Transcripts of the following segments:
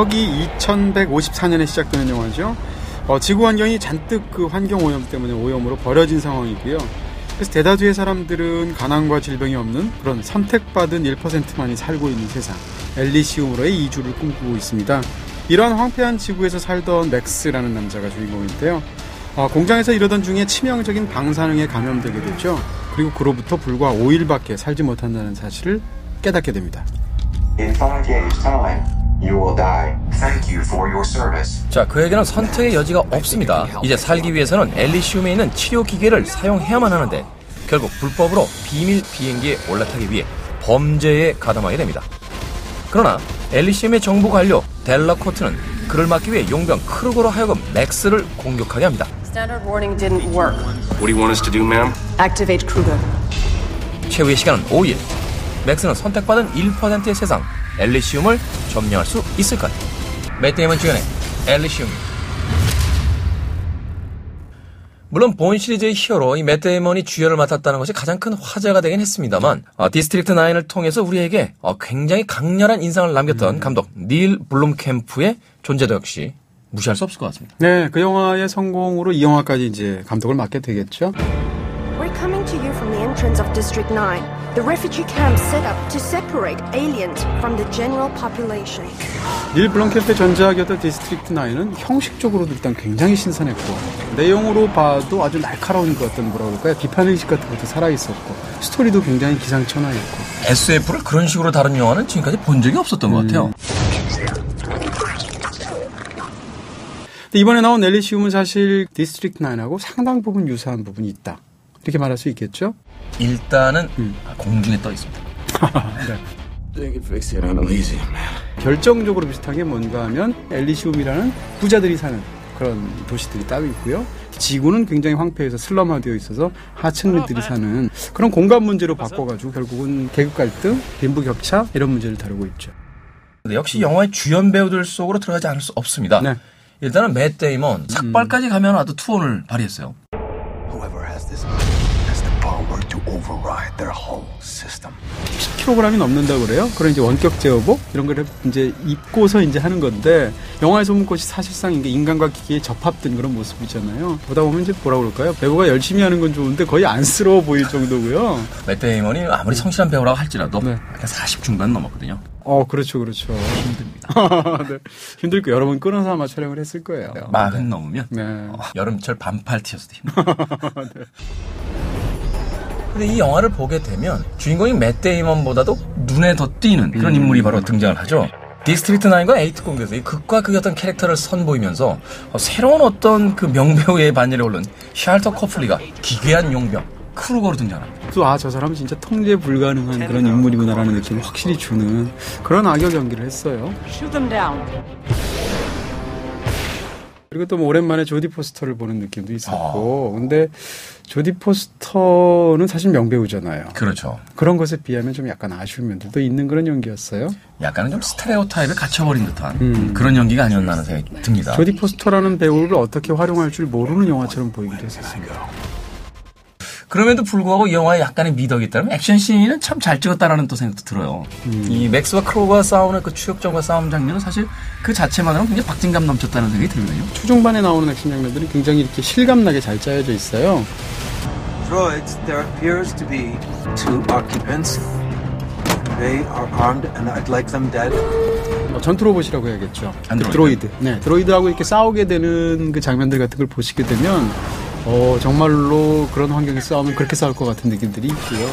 서기 2154년에 시작되는 영화죠. 지구 환경이 잔뜩 그 환경 오염 때문에 오염으로 버려진 상황이고요. 그래서 대다수의 사람들은 가난과 질병이 없는 그런 선택받은 1%만이 살고 있는 세상, 엘리시움으로의 이주를 꿈꾸고 있습니다. 이러한 황폐한 지구에서 살던 맥스라는 남자가 주인공인데요. 공장에서 이러던 중에 치명적인 방사능에 감염되게 되죠. 그리고 그로부터 불과 5일밖에 살지 못한다는 사실을 깨닫게 됩니다. In 5 days' time, you will die. Thank you for your service. 자, 그에게는 선택의 여지가 없습니다. 이제 살기 위해서는 엘리시움에 있는 치료 기계를 사용해야만 하는데 결국 불법으로 비밀 비행기에 올라타기 위해 범죄에 가담하게 됩니다. 그러나 엘리시움의 정부 관료 델라코트는 그를 막기 위해 용병 크루거로 하여금 맥스를 공격하게 합니다. Standard warning didn't work. What do you want us to do, ma'am? Activate Kruger. 최후의 시간은 5일. 맥스는 선택받은 1%의 세상 엘리시움을 점령할 수 있을까요? 맷 데이먼 주연의 엘리시움. 물론 본 시리즈의 히어로 이 맷 데이먼이 주연을 맡았다는 것이 가장 큰 화제가 되긴 했습니다만 디스트릭트 9을 통해서 우리에게 굉장히 강렬한 인상을 남겼던 감독 닐 블룸캠프의 존재도 역시 무시할 수 없을 것 같습니다. 네, 그 영화의 성공으로 이 영화까지 이제 감독을 맡게 되겠죠. We're coming to you from the entrance of District 9, the refugee camp set up to separate aliens from the general population. 닐 블럼캠프의 전작이었던 디스트릭트 9은 형식적으로도 일단 굉장히 신선했고 내용으로 봐도 아주 날카로운 것 같은 뭐라 그럴까요? 비판의식 같은 것도 살아있었고 스토리도 굉장히 기상천외했고 SF를 그런 식으로 다룬 영화는 지금까지 본 적이 없었던 것 같아요. 근데 이번에 나온 엘리시움은 사실 디스트릭트 9하고 상당 부분 유사한 부분이 있다. 이렇게 말할 수 있겠죠? 일단은 공중에 떠 있습니다. 네. 결정적으로 비슷한 게 뭔가 하면 엘리시움이라는 부자들이 사는 그런 도시들이 따로 있고요. 지구는 굉장히 황폐해서 슬럼화되어 있어서 하층민들이 사는 그런 공간 문제로 바꿔가지고 결국은 계급 갈등, 빈부격차 이런 문제를 다루고 있죠. 역시 영화의 주연 배우들 속으로 들어가지 않을 수 없습니다. 네. 일단은 맷 데이먼 삭발까지 가면 아주 투혼을 발휘했어요. Whoever has this has the power to override their whole system. 10kg이 넘는다고 그래요? 그런 이제 원격 제어복 이런 걸 이제 입고서 이제 하는 건데 영화에서 보면 그것이 사실상 이게 인간과 기계에 접합된 그런 모습이잖아요. 보다 보면 이제 뭐라 그럴까요? 배우가 열심히 하는 건 좋은데 거의 안쓰러워 보일 정도고요. 맷 데이먼이 아무리 성실한 배우라고 할지라도 네. 40 중반 넘었거든요. 그렇죠. 힘듭니다. 네. 힘들고 여러 번 끊어서 아마 촬영을 했을 거예요. 40 넘으면 네. 여름철 반팔 티셔츠도 힘들어요. 네. 근데 이 영화를 보게 되면 주인공인 맷 데이먼보다도 눈에 더 띄는 그런 인물이 바로 등장을 하죠. 디스트릭트 9과 에이트 공개에서 이 극과 극의 어떤 캐릭터를 선보이면서 새로운 어떤 그 명배우의 반열에 오른 샬터 커플리가 기괴한 용병 크루거로 등장합니다. 또 저 사람은 진짜 통제 불가능한 그런 인물이구나라는 느낌을 확실히 주는 그런 악역 연기를 했어요. Shoot them down. 그리고 또 뭐 오랜만에 조디 포스터를 보는 느낌도 있었고 근데 조디 포스터는 사실 명배우잖아요. 그렇죠. 그런 것에 비하면 좀 약간 아쉬운 면들도 있는 그런 연기였어요. 약간은 좀 스테레오타입에 갇혀버린 듯한 그런 연기가 아니었나 하는 생각이 듭니다. 조디 포스터라는 배우를 어떻게 활용할 줄 모르는 영화처럼 보이기도 했었습니다. 그럼에도 불구하고 이 영화에 약간의 미덕이 있다면 액션씬은 참 잘 찍었다라는 또 생각도 들어요. 이 맥스와 크로가 싸우는 그 추격전과 싸움 장면은 사실 그 자체만으로는 굉장히 박진감 넘쳤다는 생각이 들거든요. 초중반에 나오는 액션 장면들이 굉장히 이렇게 실감나게 잘 짜여져 있어요. Droids, there appears to be 2 occupants. They are armed and I'd like them dead. 전투 로봇이라고 해야겠죠. 안드로이드. 드로이드. 네, 드로이드하고 이렇게 싸우게 되는 그 장면들 같은 걸 보시게 되면 정말로 그런 환경에서 싸우면 그렇게 싸울 것 같은 느낌들이 있고요.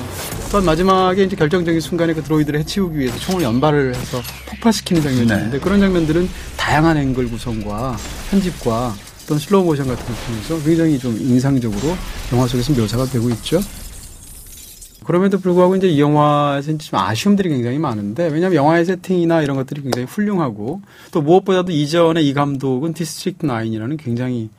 또한 마지막에 이제 결정적인 순간에 그 드로이드를 해치우기 위해서 총을 연발을 해서 폭파시키는 장면이 있는데 그런 장면들은 다양한 앵글 구성과 편집과 또는 슬로우 모션 같은 걸 통해서 굉장히 좀 인상적으로 영화 속에서 묘사가 되고 있죠. 그럼에도 불구하고 이제 이 영화에서는 좀 아쉬움들이 굉장히 많은데 왜냐하면 영화의 세팅이나 이런 것들이 굉장히 훌륭하고 또 무엇보다도 이전에 이 감독은 디스트릭트 9이라는 굉장히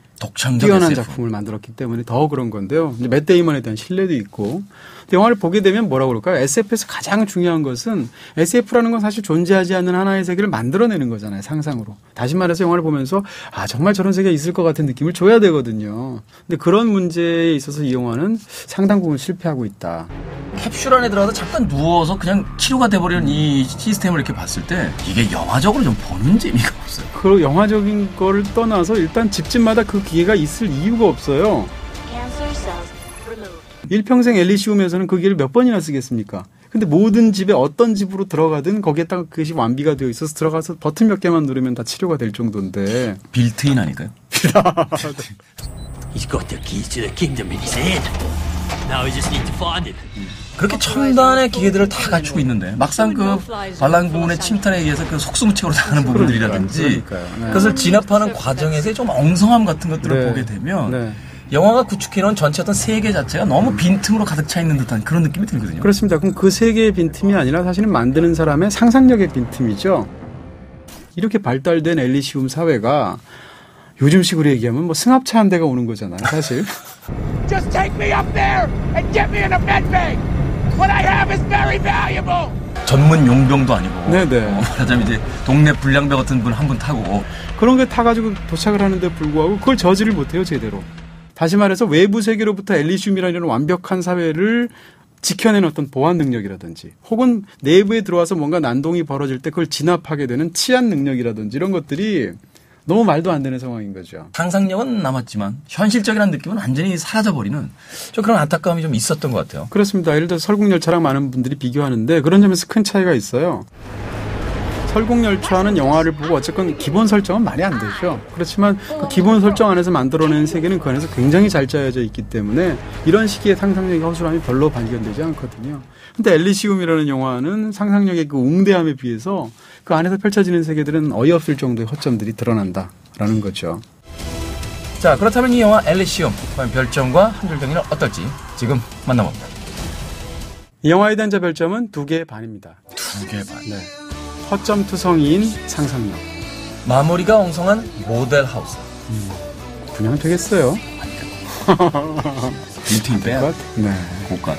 뛰어난 작품을 만들었기 때문에 더 그런 건데요. 이제 맷 데이먼에 대한 신뢰도 있고 영화를 보게 되면 뭐라고 그럴까요? SF에서 가장 중요한 것은 SF라는 건 사실 존재하지 않는 하나의 세계를 만들어내는 거잖아요. 상상으로. 다시 말해서 영화를 보면서 아 정말 저런 세계가 있을 것 같은 느낌을 줘야 되거든요. 근데 그런 문제에 있어서 이 영화는 상당 부분 실패하고 있다. 캡슐 안에 들어가서 잠깐 누워서 그냥 치료가 돼버리는 이 시스템을 이렇게 봤을 때 이게 영화적으로 좀 보는 재미가 없어요. 그 영화적인 거를 떠나서 일단 집집마다 그 기계가 있을 이유가 없어요. 일평생 엘리시움에서는 그 기계를 몇 번이나 쓰겠습니까? 근데 모든 집에 어떤 집으로 들어가든 거기에다가 그것이 완비가 되어 있어서 들어가서 버튼 몇 개만 누르면 다 치료가 될 정도인데. 빌트인 아닐까요? He's got the keys to the kingdom in his hand. Now we just need to find it. 그렇게 첨단의 기계들을 다 갖추고 있는데 막상 그 반란군의 침탈에 의해서 그 속수무책으로 당하는 부분들이라든지 그러니까요. 네. 그것을 진압하는 과정에서의 좀 엉성함 같은 것들을 네. 보게 되면 네. 영화가 구축해놓은 전체 어떤 세계 자체가 너무 빈틈으로 가득 차 있는 듯한 그런 느낌이 들거든요. 그렇습니다. 그럼 그 세계의 빈틈이 아니라 사실은 만드는 사람의 상상력의 빈틈이죠. 이렇게 발달된 엘리시움 사회가 요즘식으로 얘기하면 뭐 승합차 한 대가 오는 거잖아요, 사실. Just take me up there and get me in a med bay. What I have is very valuable. 전문 용병도 아니고 네네. 말하자면 이제 동네 불량배 같은 분 한 분 타고 그런 게 타가지고 도착을 하는데 불구하고 그걸 저지를 못해요, 제대로. 다시 말해서 외부 세계로부터 엘리시움이라는 완벽한 사회를 지켜내는 어떤 보안 능력이라든지 혹은 내부에 들어와서 뭔가 난동이 벌어질 때 그걸 진압하게 되는 치안 능력이라든지 이런 것들이 너무 말도 안 되는 상황인 거죠. 상상력은 남았지만 현실적이라는 느낌은 완전히 사라져버리는 좀 그런 안타까움이 좀 있었던 것 같아요. 그렇습니다. 예를 들어서 설국열차랑 많은 분들이 비교하는데 그런 점에서 큰 차이가 있어요. 설국열차는 영화를 보고 어쨌건 기본 설정은 말이 안 되죠. 그렇지만 그 기본 설정 안에서 만들어낸 세계는 그 안에서 굉장히 잘 짜여져 있기 때문에 이런 시기의 상상력의 허술함이 별로 발견되지 않거든요. 근데 엘리시움이라는 영화는 상상력의 그 웅대함에 비해서 그 안에서 펼쳐지는 세계들은 어이없을 정도의 허점들이 드러난다라는 거죠. 자, 그렇다면 이 영화 엘리시움 과연 별점과 한 줄 평이는 어떨지 지금 만나봅니다. 이 영화에 대한 자 별점은 2개 반입니다. 2개 반. 네. 허점 투성이인 상상력. 마무리가 엉성한 모델 하우스. 그냥 되겠어요. 빌트인 빼야 네. 고가.